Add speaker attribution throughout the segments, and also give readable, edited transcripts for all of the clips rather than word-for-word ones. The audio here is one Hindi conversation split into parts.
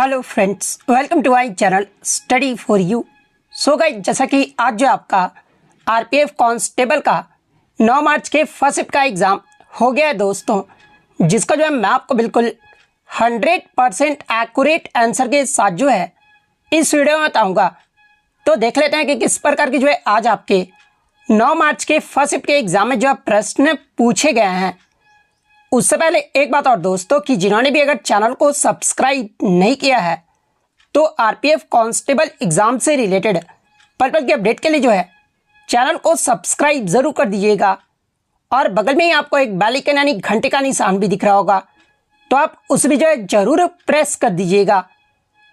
Speaker 1: Hello friends, welcome to my channel study for you. So guys, जैसा कि आज जो आपका आरपीएफ कांस्टेबल का 9 मार्च के फर्स्ट शिफ्ट का एग्ज़ाम हो गया है दोस्तों, जिसका जो है मैं आपको बिल्कुल 100% एक्यूरेट आंसर के साथ जो है इस वीडियो में बताऊंगा। तो देख लेते हैं कि किस प्रकार की जो है आज आपके 9 मार्च के फर्स्ट शिफ्ट के एग्ज़ाम में जो प्रश्न पूछे गए हैं। उससे पहले एक बात और दोस्तों, कि जिन्होंने भी अगर चैनल को सब्सक्राइब नहीं किया है तो आरपीएफ कांस्टेबल एग्जाम से रिलेटेड पल के अपडेट के लिए जो है चैनल को सब्सक्राइब जरूर कर दीजिएगा। और बगल में ही आपको एक बेल आइकन यानी घंटे का निशान भी दिख रहा होगा, तो आप उस भी जो है जरूर प्रेस कर दीजिएगा।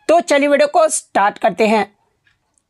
Speaker 1: तो चलिए वीडियो को स्टार्ट करते हैं।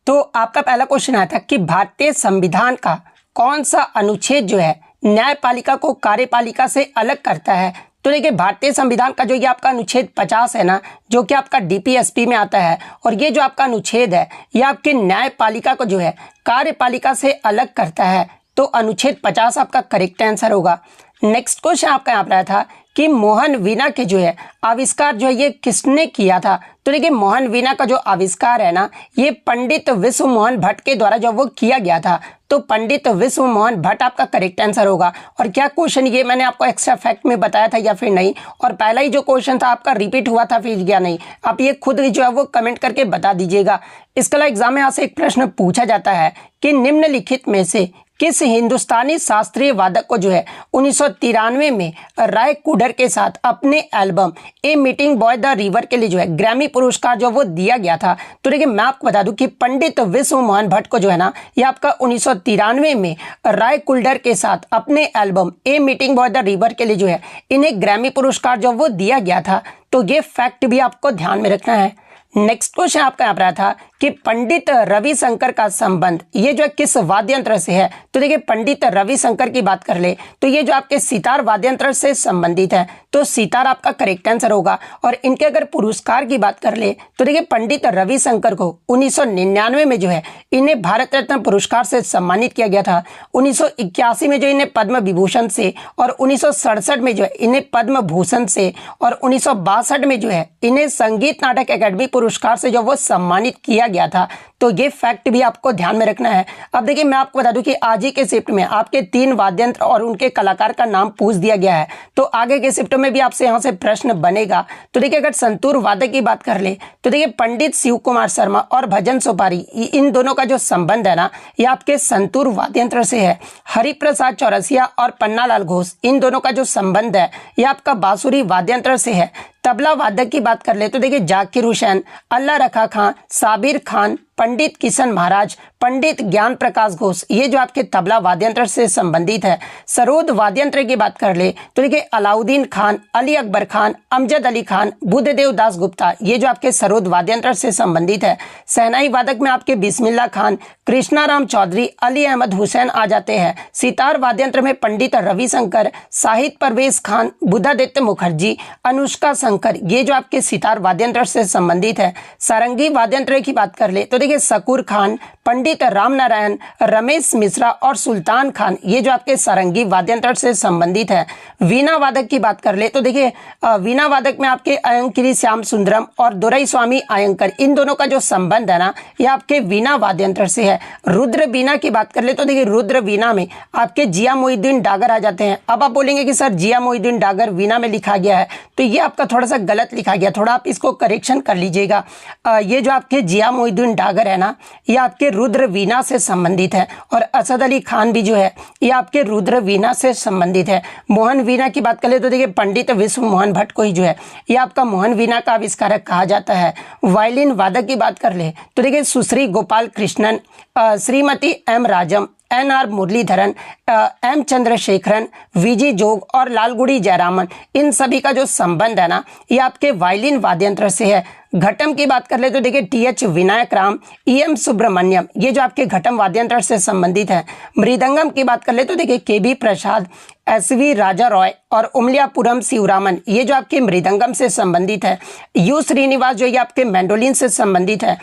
Speaker 1: तो आपका पहला क्वेश्चन आया था कि भारतीय संविधान का कौन सा अनुच्छेद जो है न्यायपालिका को कार्यपालिका से अलग करता है। तो देखिए, भारतीय संविधान का जो ये आपका अनुच्छेद 50 है ना, जो कि आपका डीपीएसपी में आता है, और ये जो आपका अनुच्छेद है ये आपके न्यायपालिका को जो है कार्यपालिका से अलग करता है। तो अनुच्छेद 50 आपका करेक्ट आंसर होगा। नेक्स्ट क्वेश्चन आपका यहाँ पर आया था कि मोहन वीणा के जो है आविष्कार जो है ये किसने किया था। तो देखिए, मोहन वीणा का जो आविष्कार है ना, ये पंडित विश्व मोहन भट्ट के द्वारा जो वो किया गया था। तो पंडित विश्व मोहन भट्ट आपका करेक्ट आंसर होगा। और क्या क्वेश्चन ये मैंने आपको एक्स्ट्रा फैक्ट में बताया था या फिर नहीं, और पहला ही जो क्वेश्चन था आपका रिपीट हुआ था फिर या नहीं, आप ये खुद जो है वो कमेंट करके बता दीजिएगा। इसके अलावा एग्जाम में यहाँ से एक प्रश्न पूछा जाता है कि निम्नलिखित में से किस हिंदुस्तानी शास्त्रीय वादक को जो है 1993 में राय कुडर के साथ अपने album a meeting boy the river के लिए जो है ग्रैमी पुरस्कार जो वो दिया गया था। तो देखिए, मैं आपको बता दूं कि पंडित विश्व मोहन भट्ट को जो है ना, ये आपका 1993 में राय कुल्डर के साथ अपने album a meeting boy the river के लिए जो है इन्हें ग्रैमी पुरस्कार जो वो दिया गया था। तो ये फैक्ट भी आपको ध्यान में रखना है। नेक्स्ट क्वेश्चन आपका यहाँ पर आया था कि पंडित रविशंकर का संबंध ये जो है किस वाद्य यंत्र से है। तो देखिए, पंडित रविशंकर की बात कर ले तो ये जो आपके सितार वाद्य यंत्र से संबंधित है। तो सितार आपका करेक्ट आंसर होगा। और इनके अगर पुरस्कार की बात कर ले तो देखिए, पंडित रविशंकर को 1999 में जो है इन्हें भारत रत्न पुरस्कार से सम्मानित किया गया था। 1981 में जो इन्हें पद्म विभूषण से, और 1967 में जो है इन्हें पद्म भूषण से, और 1962 में जो है इन्हें संगीत नाटक अकादमी पुरस्कार से जो वो सम्मानित किया गया था। तो ये फैक्ट भी आपको ध्यान में रखना है। अब देखिए, मैं आपको बता दूं कि आज ही के शिफ्ट में आपके 3 वाद्य यंत्र और उनके कलाकार का नाम पूछ दिया गया है। तो आगे के शिफ्ट में भी आपसे यहां से प्रश्न बनेगा। तो देखिए, अगर संतूर वादक की बात कर ले तो देखिए, पंडित शिव कुमार शर्मा और भजन सुपारी इन दोनों का जो संबंध है ना, ये आपके संतूर वाद्य यंत्र से है। हरिप्रसाद चौरसिया और पन्नालाल घोष इन दोनों का जो संबंध है ये आपका बांसुरी वाद्य यंत्र से है। तबला वादक की बात कर ले तो देखिए, जाकिर हुसैन, अल्लाह रखा खां, साबिर खान, पंडित किशन महाराज, पंडित ज्ञान प्रकाश घोष ये जो आपके तबला वाद्यंत्र से संबंधित है। सरोद वाद्यंत्र की बात कर ले तो देखिए, अलाउद्दीन खान, अली अकबर खान, अमजद अली खान, बुद्धदेव दास गुप्ता ये जो आपके सरोद वाद्यंत्र से संबंधित है। शहनाई वादक में आपके बिस्मिल्लाह खान, कृष्णाराम चौधरी, अली अहमद हुसैन आ जाते हैं। सितार वाद्यंत्र में पंडित रविशंकर, शाहिद परवेज खान, बुद्धादित्य मुखर्जी, अनुष्का शंकर ये जो आपके सितार वाद्यंत्र से संबंधित है। सारंगी वाद्यंत्र की बात कर ले तो देखिए, शकूर खान, पंडित राम नारायण, रमेश मिश्रा और सुल्तान खान ये जो आपके सारंगी वाद्यंत्र से संबंधित है। वीणा वादक की बात कर ले तो देखिए, वीणा वादक में आपके अयंकिरी श्याम सुंदरम और दोरई स्वामी अयंकर इन दोनों का जो संबंध है ना, ये आपके वीणा वाद्यंत्र से है। रुद्र वीणा की बात कर ले तो देखिए, रुद्र वीणा में आपके जिया मोइनुद्दीन डागर आ जाते हैं। अब आप बोलेंगे कि सर जिया मोइनुद्दीन डागर वीणा में लिखा गया है, तो ये आपका थोड़ा सा गलत लिखा गया, थोड़ा आप इसको करेक्शन कर लीजिएगा। ये जो आपके जिया मोइनुद्दीन डागर है ना, ये आपके रुद्र वीणा से संबंधित है। और असद अली खान भी जो है ये आपके रुद्र वीणा से संबंधित है। मोहन वीणा की बात कर ले तो देखिए, पंडित विश्व मोहन भट्ट को ही जो है ये आपका मोहन वीणा का आविष्कारक कहा जाता है। वायलिन वादक की बात कर ले तो देखिए, Sushri Gopal Krishnan, Shrimati M Rajam, N R. Muralidharan, M Chandrasekharan, V G Jog और लालगुड़ी जयरामन इन सभी का जो संबंध है ना, ये आपके वायलिन वाद्यंत्र से है। घटम की बात कर ले तो देखिए, टी.एच. विनायक राम, ई.एम. सुब्रमण्यम ये जो आपके घटम वाद्यंत्र से संबंधित है। मृदंगम की बात कर ले तो देखिए, के.बी. प्रसाद, एस.वी. राजा रॉय और उमलियापुरम शिवरामन ये जो आपके मृदंगम से संबंधित है। यू श्रीनिवास जो ये आपके मैंडोलिन से संबंधित है।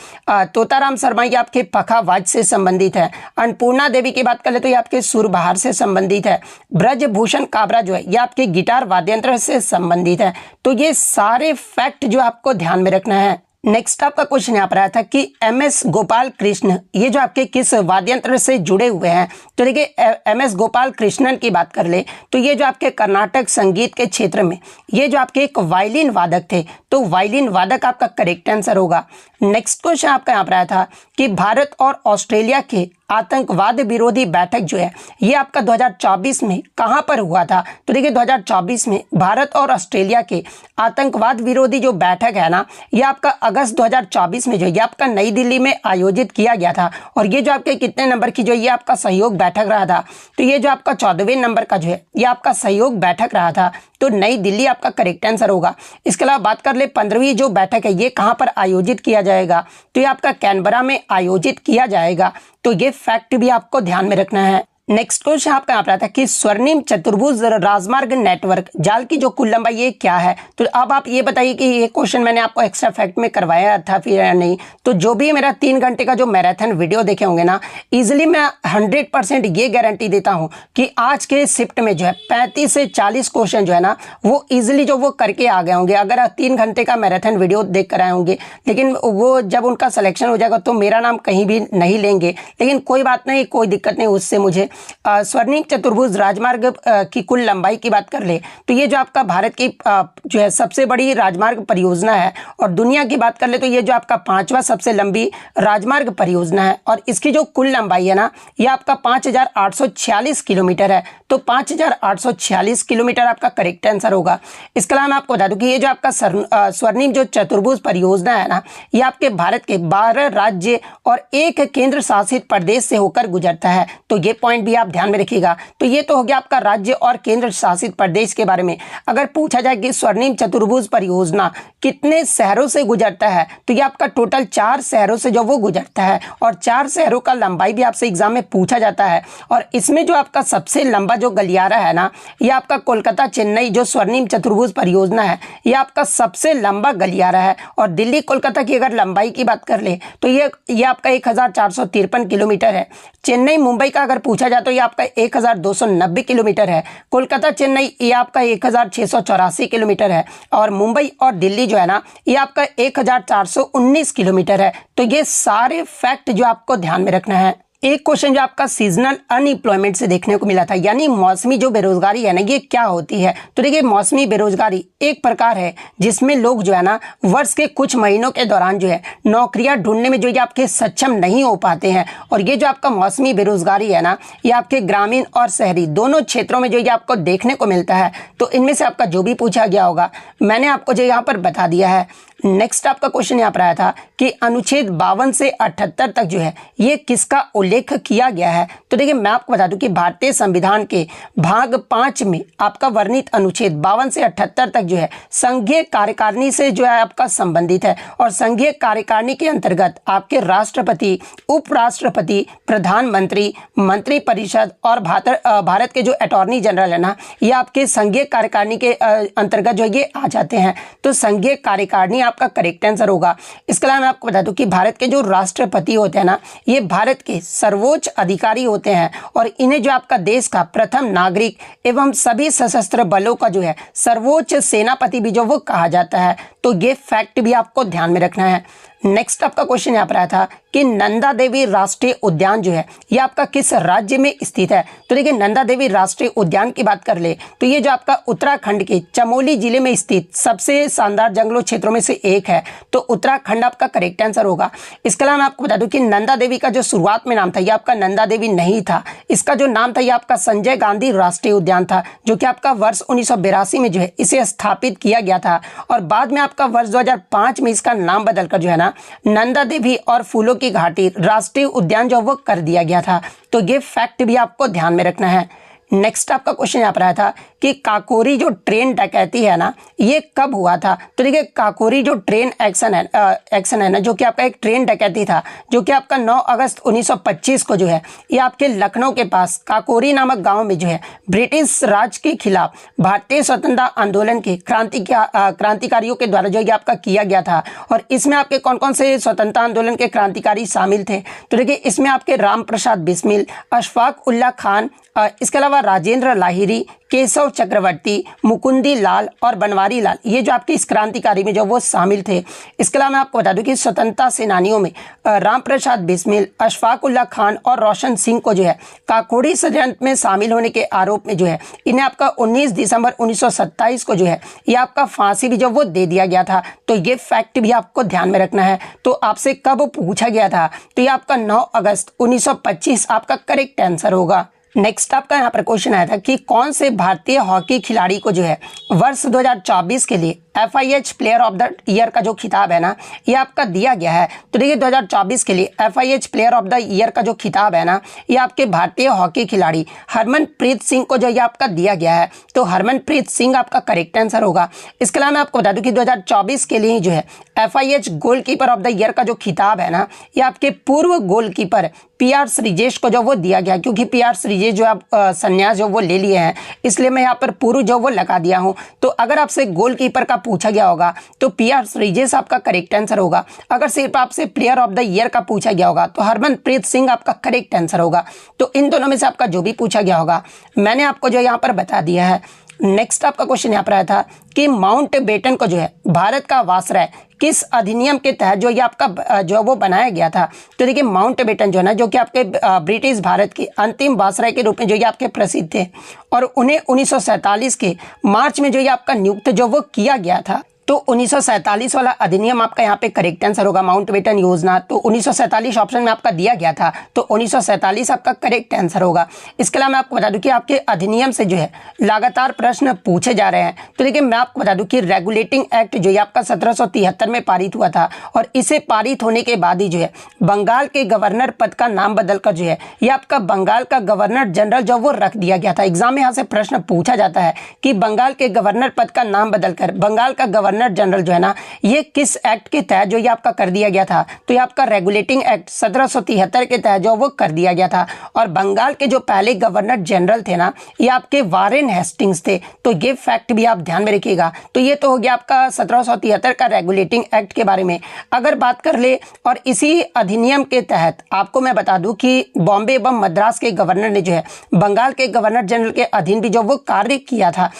Speaker 1: तोताराम शर्मा ये आपके पखावाज से संबंधित है। अन्नपूर्णा देवी की बात कर ले तो ये आपके सुरबहार से संबंधित है। ब्रजभूषण काबरा जो है ये आपके गिटार वाद्यंत्र से संबंधित है। तो ये सारे फैक्ट जो आपको ध्यान में रखना है। नेक्स्ट आपका क्वेश्चन यहाँ पर आया था कि एम.एस. गोपाल कृष्ण ये जो आपके किस वाद्य यंत्र से जुड़े हुए हैं। तो देखिए एम.एस. गोपाल कृष्णन की बात कर ले तो ये जो आपके कर्नाटक संगीत के क्षेत्र में ये जो आपके एक वायलिन वादक थे, तो वायलिन वादक आपका करेक्ट आंसर होगा। नेक्स्ट क्वेश्चन आपका यहाँ पर आया था कि भारत और ऑस्ट्रेलिया के आतंकवाद विरोधी बैठक जो है ये आपका 2024 में कहां पर हुआ था। तो देखिए 2024 में भारत और ऑस्ट्रेलिया के आतंकवाद विरोधी जो बैठक है ना ये आपका अगस्त 2024 में जो ये आपका नई दिल्ली में आयोजित किया गया था। और ये जो आपके कितने नंबर की जो ये आपका सहयोग बैठक रहा था, तो ये जो आपका 14वें नंबर का जो है ये आपका सहयोग बैठक रहा था। तो नई दिल्ली आपका करेक्ट आंसर होगा। इसके अलावा बात कर ले 15वीं जो बैठक है ये कहां पर आयोजित किया जाएगा, तो ये आपका कैनबरा में आयोजित किया जाएगा। तो ये फैक्ट भी आपको ध्यान में रखना है। नेक्स्ट क्वेश्चन आपका यहाँ पर आता है कि स्वर्णिम चतुर्भुज राजमार्ग नेटवर्क जाल की जो कुल लंबाई ये क्या है। तो अब आप ये बताइए कि ये क्वेश्चन मैंने आपको एक्स्ट्रा फैक्ट में करवाया था फिर या नहीं। तो जो भी मेरा 3 घंटे का जो मैराथन वीडियो देखे होंगे ना, इजिली मैं 100% ये गारंटी देता हूँ कि आज के शिफ्ट में जो है 35 से 40 क्वेश्चन जो है ना वो इजिली जो वो करके आ गए होंगे अगर 3 घंटे का मैराथन वीडियो देख कर आए होंगे। लेकिन वो जब उनका सिलेक्शन हो जाएगा तो मेरा नाम कहीं भी नहीं लेंगे, लेकिन कोई बात नहीं, कोई दिक्कत नहीं। उससे मुझे स्वर्णिम चतुर्भुज राजमार्ग की कुल लंबाई की बात कर ले तो ये जो आपका भारत की जो है सबसे बड़ी राजमार्ग परियोजना है। और दुनिया की बात कर ले तो ये जो आपका 5वां सबसे लंबी राजमार्ग परियोजना है। और इसकी जो कुल लंबाई है ना ये आपका 5846 किलोमीटर है। तो 5846 किलोमीटर आपका करेक्ट आंसर होगा। इसके अलावा मैं आपको बता दूं कि ये जो आपका स्वर्णिम जो चतुर्भुज परियोजना है ना ये आपके भारत के 12 राज्य और 1 केंद्र शासित प्रदेश से होकर गुजरता है। तो ये पॉइंट भी आप ध्यान में रखिएगा। तो ये तो हो गया आपका राज्य और केंद्र शासित प्रदेश के बारे में। अगर पूछा जाए कि स्वर्णिम चतुर्भुज परियोजना कितने शहरों से गुजरता है, तो ये आपका टोटल 4 शहरों से जो वो गुजरता है। और 4 शहरों का लंबाई भी आपसे एग्जाम में पूछा जाता है। और इसमें जो आपका सबसे लंबा जो गलियारा है ना ये आपका कोलकाता चेन्नई जो स्वर्णिम चतुर्भुज परियोजना है ये आपका सबसे लंबा गलियारा है। और दिल्ली कोलकाता की अगर लंबाई की बात कर ले तो ये आपका 1453 किलोमीटर है। चेन्नई मुंबई का अगर पूछा जाए तो ये आपका 1290 किलोमीटर है। कोलकाता चेन्नई ये आपका 1684 किलोमीटर है। और मुंबई और दिल्ली जो है ना ये आपका 1419 किलोमीटर है। तो ये सारे फैक्ट जो आपको ध्यान में रखना है। एक क्वेश्चन जो आपका सीजनल अनएम्प्लॉयमेंट से देखने को मिला था, यानी मौसमी जो बेरोजगारी है ना ये क्या होती है। तो देखिए मौसमी बेरोजगारी एक प्रकार है जिसमें लोग जो है ना वर्ष के कुछ महीनों के दौरान जो है नौकरियां ढूंढने में जो ये आपके सक्षम नहीं हो पाते हैं। और ये जो आपका मौसमी बेरोजगारी है ना ये आपके ग्रामीण और शहरी दोनों क्षेत्रों में जो ये आपको देखने को मिलता है। तो इनमें से आपका जो भी पूछा गया होगा मैंने आपको जो यहाँ पर बता दिया है। नेक्स्ट आपका क्वेश्चन यहाँ पर आया था कि अनुच्छेद 52 से 78 तक जो है ये किसका उल्लेख किया गया है। तो देखिए मैं आपको बता दूं कि भारतीय संविधान के भाग 5 में आपका वर्णित अनुच्छेद 52 से 78 तक जो है संघीय कार्यकारिणी से जो है आपका संबंधित है। और संघीय कार्यकारिणी के अंतर्गत आपके राष्ट्रपति, उपराष्ट्रपति, प्रधानमंत्री, मंत्रिपरिषद और भारत के जो अटॉर्नी जनरल है ना ये आपके संघीय कार्यकारिणी के अंतर्गत जो ये आ जाते हैं। तो संघीय कार्यकारिणी आपका करेक्ट आंसर होगा। इसके अलावा मैं आपको बता दूं कि भारत के जो राष्ट्रपति होते हैं ना ये भारत के सर्वोच्च अधिकारी होते हैं। और इन्हें जो आपका देश का प्रथम नागरिक एवं सभी सशस्त्र बलों का जो है सर्वोच्च सेनापति भी जो वो कहा जाता है। तो ये फैक्ट भी आपको ध्यान में रखना है। नेक्स्ट आपका क्वेश्चन यहाँ पर आया था कि नंदा देवी राष्ट्रीय उद्यान जो है ये आपका किस राज्य में स्थित है। तो देखिए नंदा देवी राष्ट्रीय उद्यान की बात कर ले तो ये जो आपका उत्तराखंड के चमोली जिले में स्थित सबसे शानदार जंगलों क्षेत्रों में से एक है। तो उत्तराखंड आपका करेक्ट आंसर होगा। इसके अलावा मैं आपको बता दूं कि नंदा देवी का जो शुरुआत में नाम था ये आपका नंदा देवी नहीं था। इसका जो नाम था ये आपका संजय गांधी राष्ट्रीय उद्यान था, जो कि आपका वर्ष 1982 में जो है इसे स्थापित किया गया था। और बाद में आपका वर्ष 2005 में इसका नाम बदलकर जो है ना नंदा देवी और फूलों की घाटी राष्ट्रीय उद्यान जो वो कर दिया गया था। तो ये फैक्ट भी आपको ध्यान में रखना है। नेक्स्ट आपका क्वेश्चन यहाँ पर आया था कि काकोरी जो ट्रेन डकैती है ना ये कब हुआ था। तो देखिए काकोरी जो ट्रेन एक्शन है ना जो कि आपका एक ट्रेन डकैती था जो कि आपका 9 अगस्त 1925 को जो है ये आपके लखनऊ के पास काकोरी नामक गांव में जो है ब्रिटिश राज के खिलाफ भारतीय स्वतंत्रता आंदोलन के क्रांतिकारियों के द्वारा जो ये आपका किया गया था। और इसमें आपके कौन कौन से स्वतंत्रता आंदोलन के क्रांतिकारी शामिल थे। तो देखिए इसमें आपके राम प्रसाद बिस्मिल, अशफाक उल्ला खान, इसके अलावा अलावा राजेंद्र लाहिरी, केशव चक्रवर्ती, मुकुंदी लाल और बनवारी लाल, ये जो आपके इस क्रांतिकारी में जो वो शामिल थे। इसके अलावा मैं आपको बता दूं कि स्वतंत्रता सेनानियों में राम प्रसाद बिस्मिल, अशफाक उल्लाह खान और रोशन सिंह को जो है काकोड़ी षड्यंत्र में शामिल होने के आरोप में जो है इन्हें आपका 19 दिसंबर 1927 को जो है ये आपका फांसी भी जो वो दे दिया गया था। तो ये फैक्ट भी आपको ध्यान में रखना है। तो आपसे कब पूछा गया था, तो ये आपका 9 अगस्त 1925 आपका करेक्ट आंसर होगा। नेक्स्ट आपका यहाँ पर क्वेश्चन आया था कि कौन से भारतीय हॉकी खिलाड़ी को जो है वर्ष 2024 के लिए FIH player of the year का जो खिताब है ना ये आपका दिया गया है। तो देखिए 2024 के लिए FIH player of the year का जो खिताब है ना ये आपके भारतीय हॉकी खिलाड़ी हरमनप्रीत सिंह को जो ये आपका दिया गया है। तो हरमनप्रीत सिंह आपका करेक्ट आंसर होगा। इसके अलावा मैं आपको बता दूं कि 2024 के लिए जो है FIH goalkeeper of the year का जो खिताब है ना ये आपके पूर्व गोलकीपर PR श्रीजेश को जो वो दिया गया, क्योंकि PR श्रीजेश जो आप संन्यास जो वो ले लिए हैं इसलिए मैं यहाँ पर पूर्व जो वो लगा दिया हूँ। तो अगर आपसे गोलकीपर का पूछा गया होगा तो PR श्रीजेश आपका करेक्ट आंसर होगा। अगर सिर्फ आपसे प्लेयर ऑफ द ईयर का पूछा गया होगा तो हरमनप्रीत सिंह आपका करेक्ट आंसर होगा। तो इन दोनों में से आपका जो भी पूछा गया होगा मैंने आपको जो यहाँ पर बता दिया है। नेक्स्ट आपका क्वेश्चन यहाँ पर आया था कि माउंट बेटन को जो है भारत का वासराय किस अधिनियम के तहत जो ये आपका जो वो बनाया गया था। तो देखिए माउंट बेटन जो है ना जो कि आपके ब्रिटिश भारत के अंतिम वासराय के रूप में जो ये आपके प्रसिद्ध थे और उन्हें 1947 के मार्च में जो ये आपका नियुक्त जो वो किया गया था। तो 1947 वाला अधिनियम आपका यहाँ पे करेक्ट आंसर होगा। माउंट बेटन योजना तो 1947 ऑप्शन में आपका दिया गया था, तो 1947 आपका करेक्ट आंसर होगा। इसके अलावा मैं आपको बता दूं कि आपके अधिनियम से जो है लगातार प्रश्न पूछे जा रहे हैं। तो देखिए मैं आपको बता दूं कि रेगुलेटिंग एक्ट जो है आपका 1773 में पारित हुआ था और इसे पारित होने के बाद ही जो है बंगाल के गवर्नर पद का नाम बदलकर जो है ये आपका बंगाल का गवर्नर जनरल जो वो रख दिया गया था। एग्जाम में यहाँ से प्रश्न पूछा जाता है कि बंगाल के गवर्नर पद का नाम बदलकर बंगाल का गवर्नर जनरल जो है ना ये किस एक्ट के तहत जो ये आपका कर दिया गया था। तो ये आपका रेगुलेटिंग एक्ट 1773 के तहत जो वो कर दिया गया था। और बंगाल के जो पहले गवर्नर जनरल थे ना ये आपके वारेन हेस्टिंग्स थे। तो ये फैक्ट भी आप ध्यान में रखिएगा। तो ये तो हो गया आपका 1773 का रेगुलेटिंग एक्ट के बारे में। अगर बात कर ले और इसी अधिनियम के तहत आपको मैं बता दूं कि बॉम्बे एवं मद्रास के गवर्नर ने जो है बंगाल के गवर्नर जनरल के अधीन भी जो वो कार्य किया था।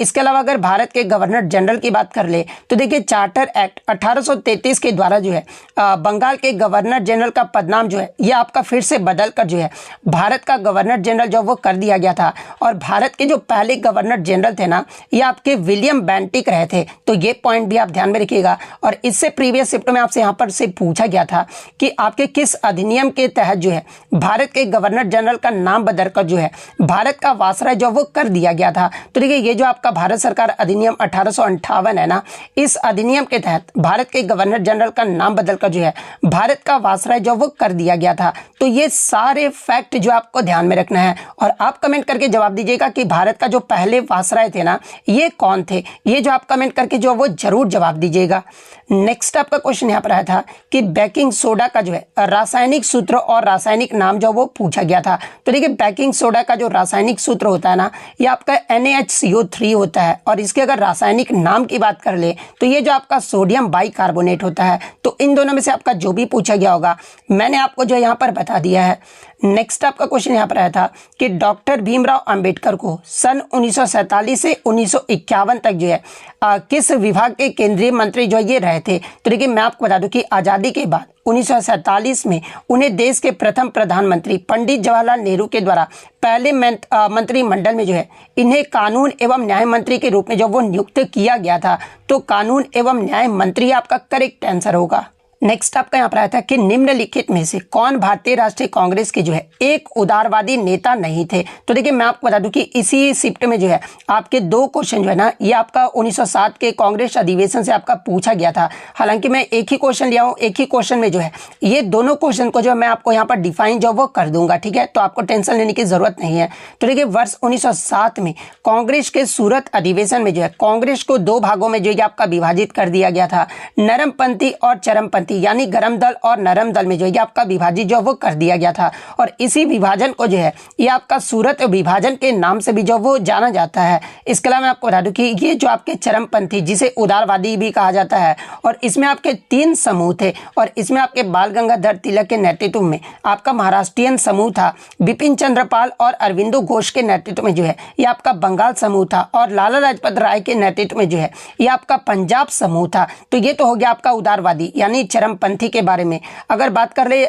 Speaker 1: इसके अलावा अगर भारत के गवर्नर जनरल की बात कर ले तो देखिए चार्टर एक्ट 1833 के द्वारा जो है बंगाल के गवर्नर जनरल का पदनाम जो है ये आपका फिर से बदल कर जो है भारत का गवर्नर जनरल जो वो कर दिया गया था। और भारत के जो पहले गवर्नर जनरल थे ना ये आपके विलियम बेंटिक रहे थे। तो ये पॉइंट भी आप ध्यान में रखिएगा। और इससे प्रीवियस शिफ्ट में आपसे यहाँ पर से पूछा गया था कि आपके किस अधिनियम के तहत जो है भारत के गवर्नर जनरल का नाम बदलकर जो है भारत का वासराय जो वो कर दिया गया था। तो देखिए ये जो आपका भारत सरकार अधिनियम 1858 है ना इस अधिनियम के तहत भारत के गवर्नर जनरल का नाम बदलकर जो है भारत का वासराय जो वो कर दिया गया था। तो ये सारे फैक्ट जो आपको ध्यान में रखना है और आप कमेंट करके जवाब दीजिएगा कि भारत का जो पहले वासराय थे ना ये कौन थे। ये जो आप कमेंट करके जो वो जरूर जवाब दीजिएगा। नेक्स्ट आपका क्वेश्चन यहाँ पर आया था कि बेकिंग सोडा का जो है रासायनिक सूत्र और रासायनिक नाम जो वो पूछा गया था। तो देखिए बेकिंग सोडा का जो रासायनिक सूत्र होता है ना ये आपका NaHCO3 होता है और इसके अगर रासायनिक नाम की बात कर ले तो ये जो आपका सोडियम बाइकार्बोनेट होता है। तो इन दोनों में से आपका जो भी पूछा गया होगा मैंने आपको जो यहाँ पर बता दिया है। नेक्स्ट आपका क्वेश्चन यहाँ पर आया था कि डॉक्टर भीमराव अंबेडकर को सन 1947 से 1951 तक जो है किस विभाग के केंद्रीय मंत्री जो ये रहे थे। तो देखिए मैं आपको बता दूं कि आज़ादी के बाद 1947 में उन्हें देश के प्रथम प्रधानमंत्री पंडित जवाहरलाल नेहरू के द्वारा पहले मंत्रिमंडल में जो है इन्हें कानून एवं न्याय मंत्री के रूप में जो वो नियुक्त किया गया था। तो कानून एवं न्याय मंत्री आपका करेक्ट आंसर होगा। नेक्स्ट आपका यहाँ पर आया था कि निम्नलिखित में से कौन भारतीय राष्ट्रीय कांग्रेस के जो है एक उदारवादी नेता नहीं थे। तो देखिए मैं आपको बता दूं कि इसी शिफ्ट में जो है आपके दो क्वेश्चन जो है ना ये आपका 1907 के कांग्रेस अधिवेशन से आपका पूछा गया था। हालांकि मैं एक ही क्वेश्चन लिया हूँ, एक ही क्वेश्चन में जो है ये दोनों क्वेश्चन को जो मैं आपको यहाँ पर डिफाइन जो वो कर दूंगा, ठीक है। तो आपको टेंशन लेने की जरूरत नहीं है। तो देखिए वर्ष 1907 में कांग्रेस के सूरत अधिवेशन में जो है कांग्रेस को दो भागों में जो है आपका विभाजित कर दिया गया था, नरमपंथी और चरमपंथी चरमपंथी यानी गरम दल और नरम दल में जो है आपका विभाजित जो वो कर दिया गया था। और इसी विभाजन को जो है ये आपका सूरत विभाजन के नाम से भी जो वो जाना जाता है। इसके अलावा मैं आपको बता दूं कि ये जो आपके चरमपंथी जिसे उदारवादी भी कहा जाता है, और इसमें आपके 3 समूह थे, और इसमें आपके बाल गंगाधर तिलक के नेतृत्व में आपका महाराष्ट्रियन समूह था, बिपिन चंद्र पाल और अरविंदो घोष के नेतृत्व में जो है ये आपका बंगाल समूह था, और लाला लाजपत राय के नेतृत्व में जो है ये आपका पंजाब समूह था। तो ये तो हो गया आपका उदारवादी यानी चरमपंथी के बारे में। अगर बात कर ले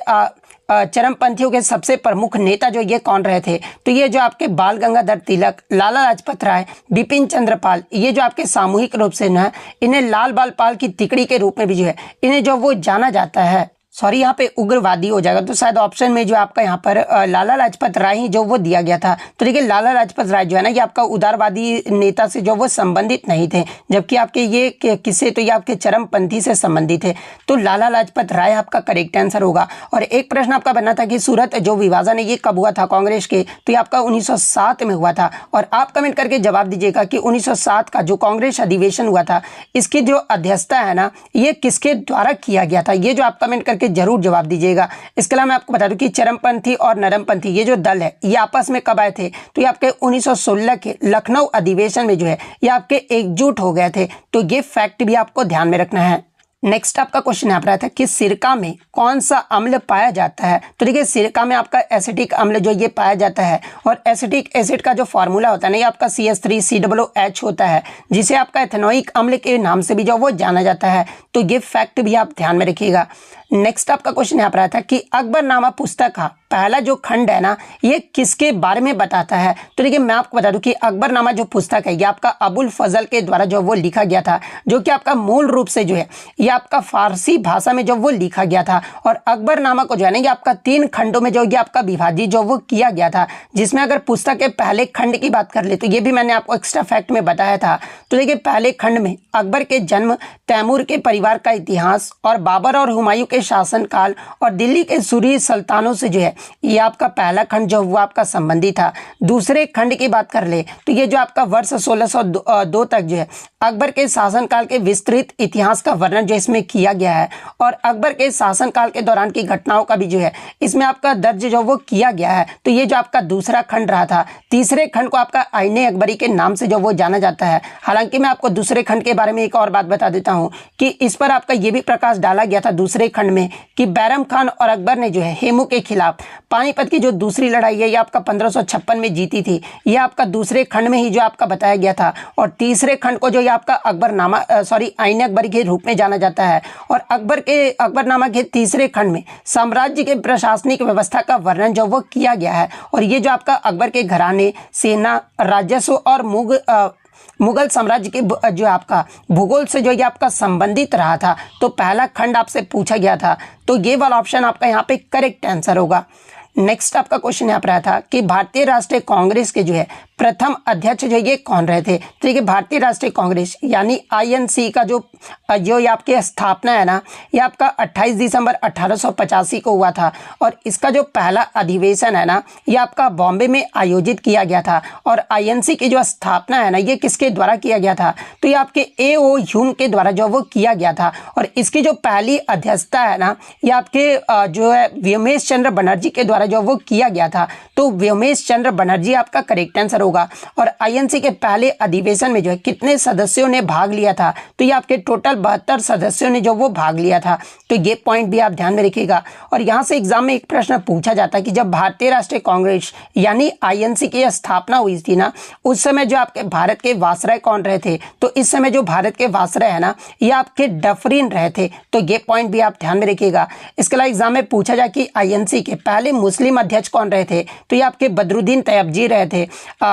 Speaker 1: चरमपंथियों के सबसे प्रमुख नेता जो ये कौन रहे थे, तो ये जो आपके बाल गंगाधर तिलक, लाला लाजपत राय, बिपिन चंद्र पाल, ये जो आपके सामूहिक रूप से ना इन्हें लाल बाल पाल की तिकड़ी के रूप में भी जो है इन्हें जो वो जाना जाता है। सॉरी, यहाँ पे उग्रवादी हो जाएगा, तो शायद ऑप्शन में जो आपका यहाँ पर लाला लाजपत राय ही जो वो दिया गया था। तो देखिए लाला लाजपत राय जो है ना ये आपका उदारवादी नेता से जो वो संबंधित नहीं थे, जबकि आपके ये किस्से तो ये आपके चरमपंथी से संबंधित है। तो लाला लाजपत राय आपका करेक्ट आंसर होगा। और एक प्रश्न आपका बनना था कि सूरत जो विभाजन है ये कब हुआ था कांग्रेस के, तो ये आपका 1907 में हुआ था। और आप कमेंट करके जवाब दीजिएगा कि 1907 का जो कांग्रेस अधिवेशन हुआ था इसकी जो अध्यक्षता है ना ये किसके द्वारा किया गया था, ये जो आप कमेंट करके जरूर जवाब दीजिएगा। इसके अलावा मैं आपको बता दूं कि चरमपंथी और नरमपंथी ये जो दल है ये आपस में कब आए थे, तो ये आपके 1916 के लखनऊ अधिवेशन में जो है ये आपके एकजुट हो गए थे। तो ये फैक्ट भी आपको ध्यान में रखना है। नेक्स्ट आपका क्वेश्चन यहाँ पर आया था कि सिरका में कौन सा अम्ल पाया जाता है। तो देखिए सिरका में आपका एसिटिक अम्ल जो ये पाया जाता है, और एसिटिक एसिड का जो फार्मूला होता है ना ये आपका CH3COOH होता है, जिसे आपका एथेनोइक अम्ल के नाम से भी जो वो जाना जाता है। तो ये फैक्ट भी आप ध्यान में रखिएगा। नेक्स्ट आपका क्वेश्चन यहाँ पर आया था कि अकबरनामा पुस्तक का पहला जो खंड है ना ये किसके बारे में बताता है। तो देखिए मैं आपको बता दूं कि अकबरनामा जो पुस्तक है ये आपका अबुल फजल के द्वारा जो वो लिखा गया था, जो कि आपका मूल रूप से जो है ये आपका फारसी भाषा में जो वो लिखा गया था। और अकबरनामा को जो है ना ये आपका 3 खंडों में जो ये आपका विभाजित जो वो किया गया था, जिसमें अगर पुस्तक के पहले खंड की बात कर ले तो ये भी मैंने आपको एक्स्ट्रा फैक्ट में बताया था। तो देखिए पहले खंड में अकबर के जन्म, तैमूर के परिवार का इतिहास, और बाबर और हुमायूं के शासनकाल, और दिल्ली के सूरी सुल्तानों से जो है ये आपका पहला खंड जो हुआ आपका संबंधी था। दूसरे खंड की बात कर ले तो ये जो आपका वर्ष 1602 तक जो है अकबर के शासनकाल के विस्तृत इतिहास का वर्णन जो इसमें किया गया है, और अकबर के शासनकाल के दौरान की घटनाओं का भी जो है इसमें आपका दर्ज जो वो किया गया है। तो ये जो आपका दूसरा खंड रहा था। तीसरे खंड को आपका आईने अकबरी के नाम से जो वो जाना जाता है। हालांकि मैं आपको दूसरे खंड के बारे में एक और बात बता देता हूँ कि इस पर आपका ये भी प्रकाश डाला गया था दूसरे खंड में कि बैरम खान और अकबर ने जो है हेमू के खिलाफ पानीपत की जो दूसरी लड़ाई है ये आपका 1556 में जीती थी। ये आपका दूसरे खंड में ही जो आपका बताया गया था। और तीसरे खंड को जो ये आपका अकबरनामा आईने अकबरी के रूप में जाना जाता है। और अकबरनामा के तीसरे खंड में साम्राज्य के प्रशासनिक व्यवस्था का वर्णन जो वो किया गया है। और ये जो आपका अकबर के घराने, सेना, राजस्व और मुगल साम्राज्य के जो आपका भूगोल से जो ये आपका संबंधित रहा था। तो पहला खंड आपसे पूछा गया था, तो ये वाला ऑप्शन आपका यहाँ पे करेक्ट आंसर होगा। नेक्स्ट आपका क्वेश्चन यहाँ पर आया था कि भारतीय राष्ट्रीय कांग्रेस के जो है प्रथम अध्यक्ष जो ये कौन रहे थे। तो देखिए भारतीय राष्ट्रीय कांग्रेस यानी INC का जो ये आपकी स्थापना है ना ये आपका 28 दिसंबर 1885 को हुआ था। और इसका जो पहला अधिवेशन है ना ये आपका बॉम्बे में आयोजित किया गया था। और INC की जो स्थापना है ना ये किसके द्वारा किया गया था, तो ये आपके A.O. ह्यूम के द्वारा जो वो किया गया था। और इसकी जो पहली अध्यक्षता है ना ये आपके जो है व्योमेश चंद्र बनर्जी के द्वारा जो वो किया गया था। तो व्योमेश चंद्र बनर्जी आपका करेक्ट आंसर होगा। और INC के पहले अधिवेशन में जो है कितने सदस्यों ने भाग लिया था, तो ये आपके टोटल 72 सदस्यों ने जो वो भाग लिया था। तो ये पॉइंट भी आप ध्यान में रखिएगा। और यहाँ से एग्जाम में एक प्रश्न पूछा जाता है कि जब भारतीय राष्ट्रीय कांग्रेस यानी INC की स्थापना हुई थी ना उस समय जो आपके भारत के वासराय कौन रहे थे, तो इस समय जो भारत के वासराय है ना ये आपके डफरिन रहे थे। तो ये पॉइंट भी आप ध्यान में रखिएगा। इसके अलावा एग्जाम में पूछा जाए कि INC के पहले मुस्लिम अध्यक्ष कौन रहे थे, तो ये आपके बदरुद्दीन तैयबजी रहे थे।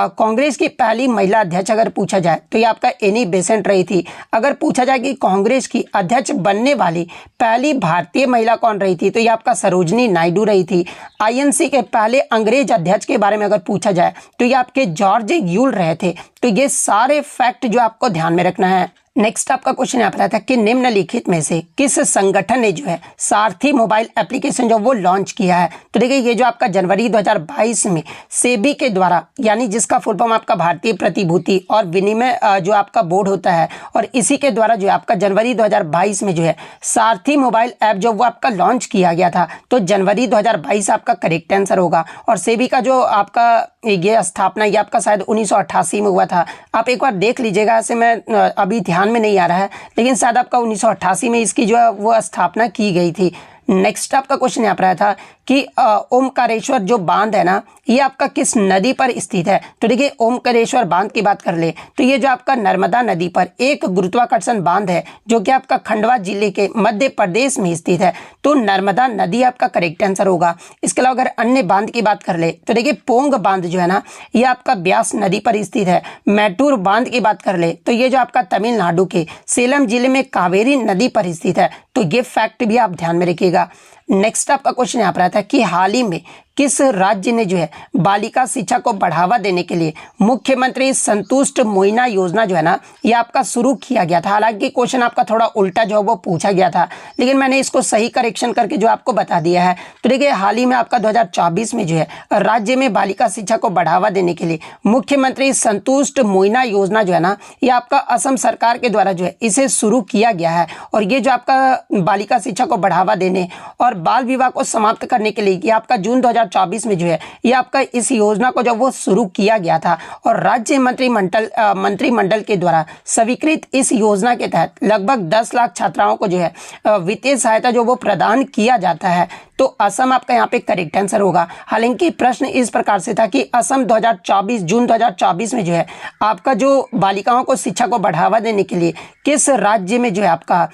Speaker 1: कांग्रेस की पहली महिला अध्यक्ष अगर पूछा जाए तो ये आपका एनी बेसेंट रही थी। अगर पूछा जाए कि कांग्रेस की अध्यक्ष बनने वाली पहली भारतीय महिला कौन रही थी, तो ये आपका सरोजनी नायडू रही थी। INC के पहले अंग्रेज अध्यक्ष के बारे में अगर पूछा जाए तो ये आपके जॉर्ज यूल रहे थे। तो ये सारे फैक्ट जो आपको ध्यान में रखना है। नेक्स्ट आपका क्वेश्चन यहाँ पर आता है कि निम्नलिखित में से किस संगठन ने जो है सारथी मोबाइल एप्लीकेशन जो वो लॉन्च किया है। तो देखिए ये जो आपका जनवरी 2022 में सेबी के द्वारा, यानी जिसका फुल फॉर्म आपका भारतीय प्रतिभूति और विनिमय जो आपका बोर्ड होता है, और इसी के द्वारा जो है आपका जनवरी 2022 में जो है सारथी मोबाइल ऐप जो वो आपका लॉन्च किया गया था। तो जनवरी 2022 आपका करेक्ट आंसर होगा। और सेबी का जो आपका ये स्थापना ये आपका शायद 1988 में हुआ था। आप एक बार देख लीजिएगा, ऐसे मैं अभी ध्यान में नहीं आ रहा है, लेकिन शायद आपका 1988 में इसकी जो है वो स्थापना की गई थी। नेक्स्ट आपका क्वेश्चन यहाँ पर आया था कि ओमकारेश्वर जो बांध है ना, ये आपका किस नदी पर स्थित है। तो देखिए ओमकारेश्वर बांध की बात कर ले तो ये जो आपका नर्मदा नदी पर एक गुरुत्वाकर्षण बांध है जो कि आपका खंडवा जिले के मध्य प्रदेश में स्थित है। तो नर्मदा नदी आपका करेक्ट आंसर होगा। इसके अलावा अगर अन्य बांध की बात कर ले तो देखिए पोंग बांध जो है ना, ये आपका ब्यास नदी पर स्थित है। मैटूर बांध की बात कर ले तो ये जो आपका तमिलनाडु के सेलम जिले में कावेरी नदी पर स्थित है। तो ये फैक्ट भी आप ध्यान में रखिएगा। नेक्स्ट आपका क्वेश्चन यहाँ पर आता है कि हाल ही में किस राज्य ने जो है बालिका शिक्षा को बढ़ावा देने के लिए मुख्यमंत्री संतुष्ट मोइना योजना जो है ना, ये आपका शुरू किया गया था। हालांकि क्वेश्चन आपका थोड़ा उल्टा जो है वो पूछा गया था, लेकिन मैंने इसको सही करेक्शन करके जो आपको बता दिया है। तो देखिए हाल ही में आपका 2024 में जो है राज्य में बालिका शिक्षा को बढ़ावा देने के लिए मुख्यमंत्री संतुष्ट मोइना योजना जो है ना, ये आपका असम सरकार के द्वारा जो है इसे शुरू किया गया है। और ये जो आपका बालिका शिक्षा को बढ़ावा देने और बाल विवाह को समाप्त करने के लिए ये आपका जून 2024 में जो है ये आपका इस योजना को जब वो शुरू किया गया था, और राज्य मंत्रिमंडल के द्वारा स्वीकृत इस योजना के तहत लगभग 10 लाख छात्राओं को जो है वित्तीय सहायता जो वो प्रदान किया जाता है। तो असम आपका यहाँ पे करेक्ट आंसर होगा। हालांकि प्रश्न इस प्रकार से था कि असम जून 2024 में जो है आपका जो बालिकाओं को शिक्षा को बढ़ावा देने के लिए किस राज्य में जो है आपका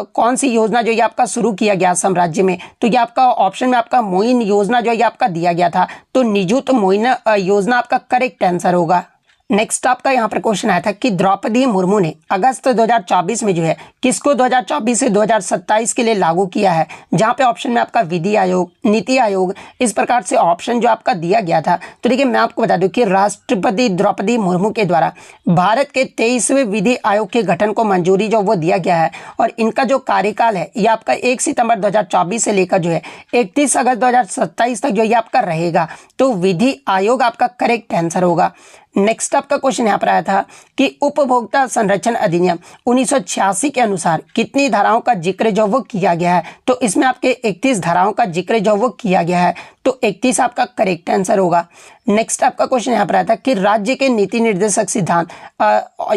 Speaker 1: कौन सी योजना जो ये आपका शुरू किया गया असम राज्य में। तो ये आपका ऑप्शन में आपका मोइन योजना जो ये आपका दिया गया था। तो निजुत मोइन योजना आपका करेक्ट आंसर होगा। नेक्स्ट आपका यहाँ पर क्वेश्चन आया था कि द्रौपदी मुर्मू ने अगस्त 2024 में जो है किसको 2024 से 2027 के लिए लागू किया है। जहाँ पे ऑप्शन में आपका विधि आयोग, नीति आयोग, इस प्रकार से ऑप्शन जो आपका दिया गया था। तो देखिए मैं आपको बता दूं कि राष्ट्रपति द्रौपदी मुर्मू के द्वारा भारत के 23वें विधि आयोग के गठन को मंजूरी जो वो दिया गया है, और इनका जो कार्यकाल है ये आपका 1 सितंबर 2024 से लेकर जो है 31 अगस्त 2027 तक जो ये आपका रहेगा। तो विधि आयोग आपका करेक्ट आंसर होगा। नेक्स्ट आपका क्वेश्चन यहाँ पर आया था कि उपभोक्ता संरक्षण अधिनियम 1986 के अनुसार कितनी धाराओं का जिक्र जो वो किया गया है। तो इसमें आपके 31 धाराओं का जिक्र जो वो किया गया है। तो 31 आपका करेक्ट आंसर होगा। नेक्स्ट आपका क्वेश्चन यहाँ पर आया था कि राज्य के नीति निर्देशक सिद्धांत,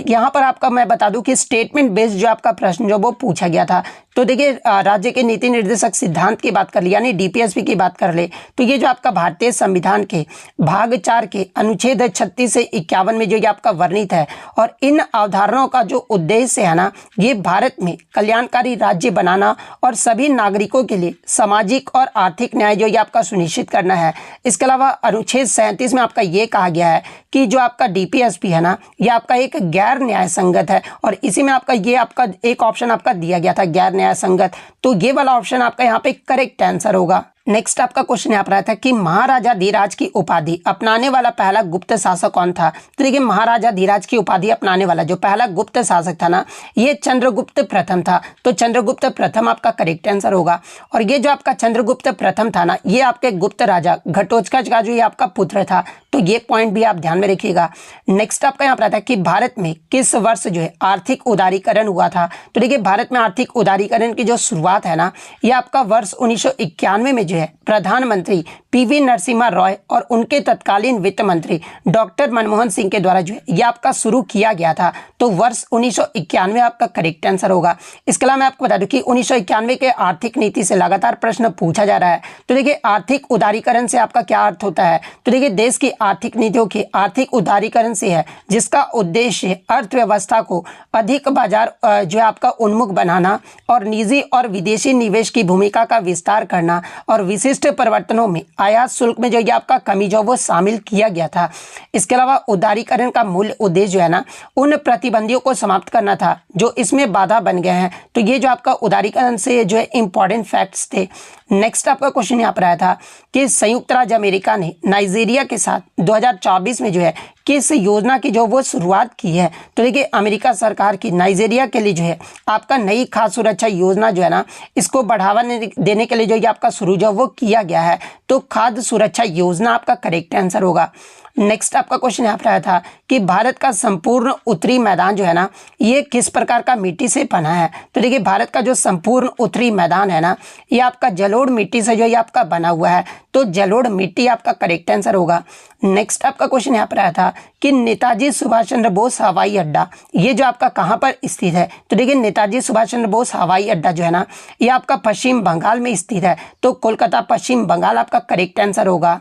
Speaker 1: यहाँ पर आपका मैं बता दूं कि स्टेटमेंट बेस्ड जो आपका प्रश्न जो वो पूछा गया था। तो देखिए राज्य के नीति निर्देशक सिद्धांत की बात कर ले, यानी डीपीएसपी की बात कर ले, तो ये जो आपका भारतीय संविधान के भाग 4 के अनुच्छेद 36 से 51 में जो ये आपका वर्णित है। और इन अवधारणाओं का जो उद्देश्य है ना, ये भारत में कल्याणकारी राज्य बनाना और सभी नागरिकों के लिए सामाजिक और आर्थिक न्याय जो ये आपका सुनिश्चित करना है। इसके अलावा अनुच्छेद 37 में आपका ये कहा गया है कि जो आपका डीपीएसपी है ना, ये आपका एक गैर न्याय संगत है। और इसी में आपका ये आपका एक ऑप्शन आपका दिया गया था गैर न्याय संगत। तो ये वाला ऑप्शन आपका यहाँ पे करेक्ट आंसर होगा। नेक्स्ट आपका क्वेश्चन यहाँ पर आया था कि महाराजा धीराज की उपाधि अपनाने वाला पहला गुप्त शासक कौन था। तो देखिए महाराजा धीराज की उपाधि अपनाने वाला जो पहला गुप्त शासक था ना, ये चंद्रगुप्त प्रथम था। तो चंद्रगुप्त प्रथम आपका करेक्ट आंसर होगा। और ये जो आपका चंद्रगुप्त प्रथम था ना, ये आपके गुप्त राजा घटोत्कच का जो ये आपका पुत्र था। तो ये पॉइंट भी आप ध्यान में रखिएगा। नेक्स्ट आपका यहाँ पर आता है कि भारत में किस वर्ष जो है आर्थिक उदारीकरण हुआ था। तो देखिए भारत में आर्थिक उदारीकरण की जो शुरुआत है ना, ये आपका वर्ष 1991 में जो है प्रधानमंत्री पीवी नरसिम्हा रॉय और उनके तत्कालीन वित्त मंत्री डॉक्टर मनमोहन सिंह के द्वारा जो है ये आपका शुरू किया गया था। तो वर्ष 1991 आपका करेक्ट आंसर होगा। इसके अलावा मैं आपको बता दूं कि 1991 के आर्थिक नीति से लगातार प्रश्न पूछा जा रहा है। तो देखिए आर्थिक उदारीकरण से आपका क्या अर्थ होता है। तो देखिए देश की आर्थिक नीतियों के आर्थिक उदारीकरण से है जिसका उद्देश्य अर्थव्यवस्था को अधिक बाजार जो है आपका उन्मुख बनाना और निजी और विदेशी निवेश की भूमिका का विस्तार करना और विशिष्ट परिवर्तनों में आयात शुल्क में जो ये आपका कमी जो वो शामिल किया गया था। इसके अलावा उदारीकरण का मूल उद्देश्य जो है ना, उन प्रतिबंधियों को समाप्त करना था जो इसमें बाधा बन गए हैं। तो ये जो आपका उदारीकरण से जो है इंपॉर्टेंट फैक्ट्स थे। नेक्स्ट आपका क्वेश्चन यहाँ पर आया था कि संयुक्त राज्य अमेरिका ने नाइजीरिया के साथ 2024 में जो है किस योजना की जो वो शुरुआत की है? तो देखिए अमेरिका सरकार की नाइजीरिया के लिए जो है आपका नई खाद्य सुरक्षा योजना जो है ना, इसको बढ़ावा देने के लिए जो ये आपका शुरू जो वो किया गया है। तो खाद्य सुरक्षा योजना आपका करेक्ट आंसर होगा। नेक्स्ट आपका क्वेश्चन यहाँ पर आया था कि भारत का संपूर्ण उत्तरी मैदान जो है ना, ये किस प्रकार का मिट्टी से बना है? तो देखिए भारत का जो संपूर्ण उत्तरी मैदान है ना, ये आपका जलोढ़ मिट्टी से जो ये आपका बना हुआ है। तो जलोढ़ मिट्टी आपका करेक्ट आंसर होगा। नेक्स्ट आपका क्वेश्चन यहाँ पर आया था कि नेताजी सुभाष चंद्र बोस हवाई अड्डा ये जो आपका कहाँ पर स्थित है? तो देखिए नेताजी सुभाष चंद्र बोस हवाई अड्डा जो है ना, ये आपका पश्चिम बंगाल में स्थित है। तो कोलकाता पश्चिम बंगाल आपका करेक्ट आंसर होगा।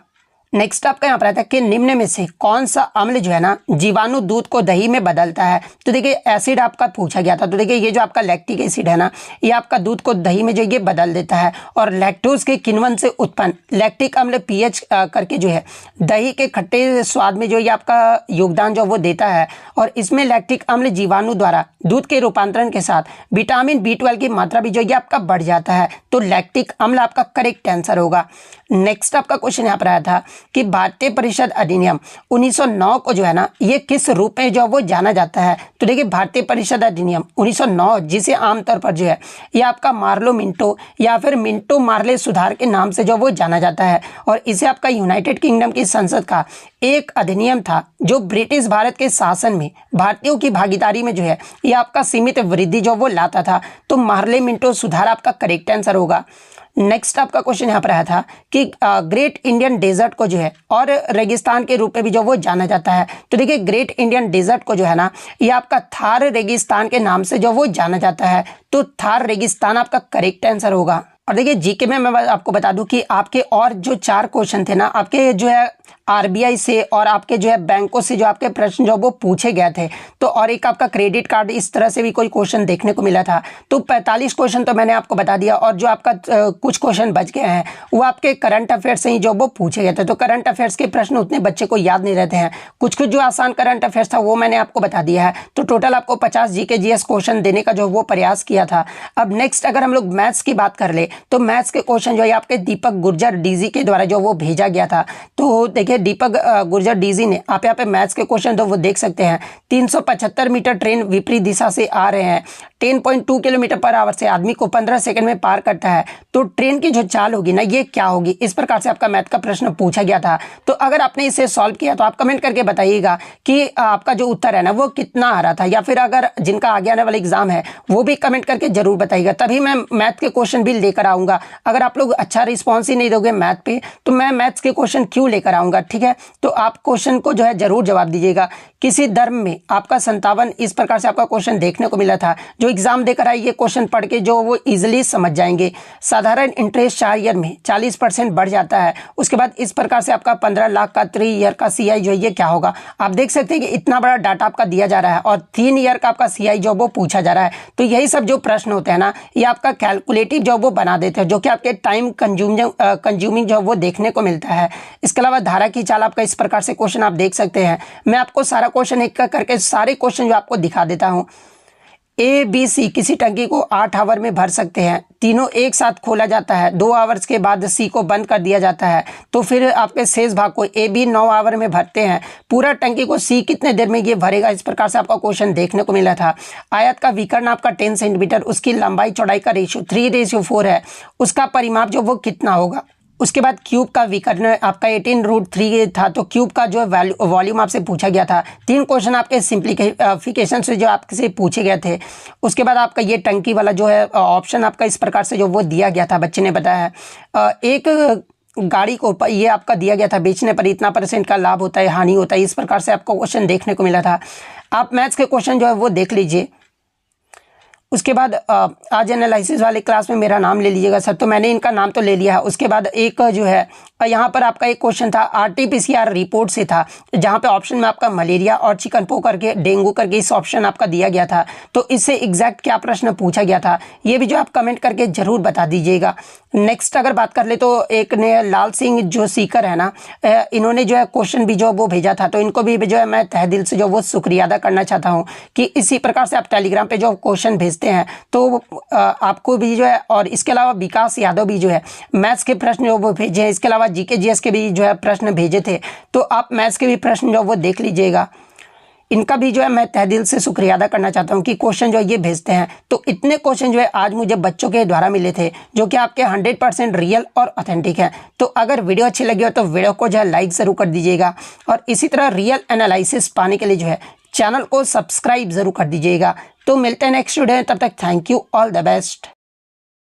Speaker 1: नेक्स्ट आपका यहाँ पर आता है कि निम्न में से कौन सा अम्ल जो है ना जीवाणु दूध को दही में बदलता है? तो देखिए एसिड आपका पूछा गया था। तो देखिए ये जो आपका लैक्टिक एसिड है ना, ये आपका दूध को दही में जो ये बदल देता है। और लैक्टोज के किण्वन से उत्पन्न लैक्टिक अम्ल पीएच करके जो है दही के खट्टे स्वाद में जो ये आपका योगदान जो वो देता है। और इसमें लैक्टिक अम्ल जीवाणु द्वारा दूध के रूपांतरण के साथ विटामिन B12 की मात्रा भी जो ये आपका बढ़ जाता है। तो लैक्टिक अम्ल आपका करेक्ट आंसर होगा। नेक्स्ट आपका क्वेश्चन यहाँ पर आया था कि भारतीय परिषद अधिनियम 1909 को जो है ना, ये किस रूप में जो वो जाना जाता है? तो देखिए भारतीय परिषद अधिनियम 1909 जिसे आमतौर पर जो है ये आपका मार्लो मिंटो या फिर मिंटो मार्ले सुधार के नाम से जो वो जाना जाता है। और इसे आपका यूनाइटेड किंगडम की संसद का एक अधिनियम था जो ब्रिटिश भारत के शासन में भारतीयों की भागीदारी में जो है ये आपका सीमित वृद्धि जो वो लाता था। तो मार्ले मिंटो सुधार आपका करेक्ट आंसर होगा। नेक्स्ट आपका क्वेश्चन यहाँ पर आया था कि ग्रेट इंडियन डेजर्ट को जो है और रेगिस्तान के रूप में भी जो वो जाना जाता है। तो देखिए ग्रेट इंडियन डेजर्ट को जो है ना, ये आपका थार रेगिस्तान के नाम से जो वो जाना जाता है। तो थार रेगिस्तान आपका करेक्ट आंसर होगा। और देखिए जीके में मैं आपको बता दूं कि आपके और जो 4 क्वेश्चन थे ना, आपके जो है आरबीआई से और आपके जो है बैंकों से जो आपके प्रश्न जो वो पूछे गए थे। तो और एक आपका क्रेडिट कार्ड, इस तरह से भी कोई क्वेश्चन देखने को मिला था। तो 45 क्वेश्चन तो मैंने आपको बता दिया। और जो आपका कुछ क्वेश्चन बच गए हैं वो आपके करंट अफेयर्स से ही जो वो पूछे गए थे। तो करंट अफेयर्स के प्रश्न उतने बच्चे को याद नहीं रहते हैं। कुछ जो आसान करंट अफेयर्स था वो मैंने आपको बता दिया है। तो टोटल आपको 50 जीके जीएस क्वेश्चन देने का जो वो प्रयास किया था। अब नेक्स्ट अगर हम लोग मैथ्स की बात कर ले तो मैथ्स के क्वेश्चन जो है आपके दीपक गुर्जर डीजी के द्वारा जो वो भेजा गया था। तो देखिए दीपक गुर्जर डीजी ने आप यहाँ पे मैथ्स के क्वेश्चन तो वो देख सकते हैं। 375 मीटर ट्रेन विपरीत दिशा से आ रहे हैं, 10.2 किलोमीटर पर आवर से आदमी को 15 सेकंड में पार करता है। तो ट्रेन की जो चाल होगी ना, ये क्या होगी? इस प्रकार से आपका मैथ का प्रश्न पूछा गया था। तो अगर आपने इसे सॉल्व किया तो आप कमेंट करके बताइएगा कि आपका जो उत्तर है ना वो कितना आ रहा था। या फिर अगर जिनका आगे आने वाला एग्जाम है वो भी कमेंट करके जरूर बताइएगा, तभी मैं मैथ के क्वेश्चन भी लेकर आऊंगा। अगर आप लोग अच्छा रिस्पॉन्स ही नहीं दोगे मैथ पे तो मैं मैथ्स के क्वेश्चन क्यों लेकर आऊंगा? ठीक है, तो आप क्वेश्चन को जो है जरूर जवाब दीजिएगा। किसी धर्म में आपका 57 इस प्रकार से आपका क्वेश्चन देखने को मिला था। जो एग्जाम देकर आए ये क्वेश्चन पढ़ के जो वो इजीली समझ जाएंगे। साधारण इंटरेस्ट 4 ईयर में 40% बढ़ जाता है। उसके बाद इस प्रकार से आपका 15 लाख का 3 ईयर का CI जो है ये क्या होगा? आप देख सकते हैं कि इतना बड़ा डाटा आपका दिया जा रहा है और 3 ईयर का आपका CI जो वो पूछा जा रहा है। तो यही सब जो प्रश्न होते हैं ना, ये आपका कैलकुलेटिव जो वो बना देते हैं, जो कि आपके टाइम कंज्यूमिंग जो वो देखने को मिलता है। इसके अलावा धारा की चाल आपका इस प्रकार से क्वेश्चन आप देख सकते हैं। मैं आपको सारा क्वेश्चन एक करके सारे क्वेश्चन जो आपको दिखा देता हूं। ABC किसी टंकी को 8 आवर में भर सकते हैं। तीनों एक साथ खोला जाता है। 2 आवर्स के बाद C को बंद कर दिया जाता है। तो फिर आपके शेष भाग को AB 9 आवर में भरते हैं। पूरा टंकी को C कितने देर में ये भरेगा? इस प्रकार से आपका क्वेश्चन देखने को मिला था। आयत का विकर्ण आपका 10 सेंटीमीटर, उसकी लंबाई चौड़ाई का रेशियो 3:4 है। उसका परिमाप जो वो कितना होगा? उसके बाद क्यूब का विकर्ण आपका 18√3 था। तो क्यूब का जो वॉल्यूम आपसे पूछा गया था। 3 क्वेश्चन आपके सिंप्लीफिकेशन से जो आपसे पूछे गए थे। उसके बाद आपका ये टंकी वाला जो है ऑप्शन आपका इस प्रकार से जो वो दिया गया था, बच्चे ने बताया है। एक गाड़ी को ये आपका दिया गया था, बेचने पर इतना % का लाभ होता है, हानि होता है। इस प्रकार से आपको क्वेश्चन देखने को मिला था। आप मैथ्स के क्वेश्चन जो है वो देख लीजिए। उसके बाद आज एनालिसिस वाले क्लास में मेरा नाम ले लीजिएगा सर। तो मैंने इनका नाम तो ले लिया है। उसके बाद एक जो है यहाँ पर आपका एक क्वेश्चन था RT-PCR रिपोर्ट से था, जहाँ पे ऑप्शन में आपका मलेरिया और चिकनपॉक्स करके डेंगू करके इस ऑप्शन आपका दिया गया था। तो इससे एग्जैक्ट क्या प्रश्न पूछा गया था ये भी जो आप कमेंट करके जरूर बता दीजिएगा। नेक्स्ट अगर बात कर ले तो एक ने लाल सिंह जो सीकर है ना, इन्होंने जो है क्वेश्चन भी जो वो भेजा था, तो इनको भी जो है मैं तहे दिल से जो वो शुक्रिया अदा करना चाहता हूँ कि इसी प्रकार से आप टेलीग्राम पे जो क्वेश्चन भेजते हैं तो आपको भी जो है, और इसके अलावा विकास यादव भी जो है मैथ्स के प्रश्न जो वो भेजे हैं, इसके अलावा जीके जीएस के भी जो है प्रश्न भेजे थे, तो आप मैथ्स के भी प्रश्न जो वो देख लीजिएगा। इनका भी जो है मैं तहे दिल से शुक्रिया अदा करना चाहता हूँ कि क्वेश्चन जो ये भेजते हैं। तो इतने क्वेश्चन जो है आज मुझे बच्चों के द्वारा मिले थे जो कि आपके 100% रियल और ऑथेंटिक हैं। तो अगर वीडियो अच्छी लगी हो तो वीडियो को जो है लाइक ज़रूर कर दीजिएगा, और इसी तरह रियल एनालिसिस पाने के लिए जो है चैनल को सब्सक्राइब ज़रूर कर दीजिएगा। तो मिलते हैं नेक्स्ट वीडियो में, तब तक thank you, all the best.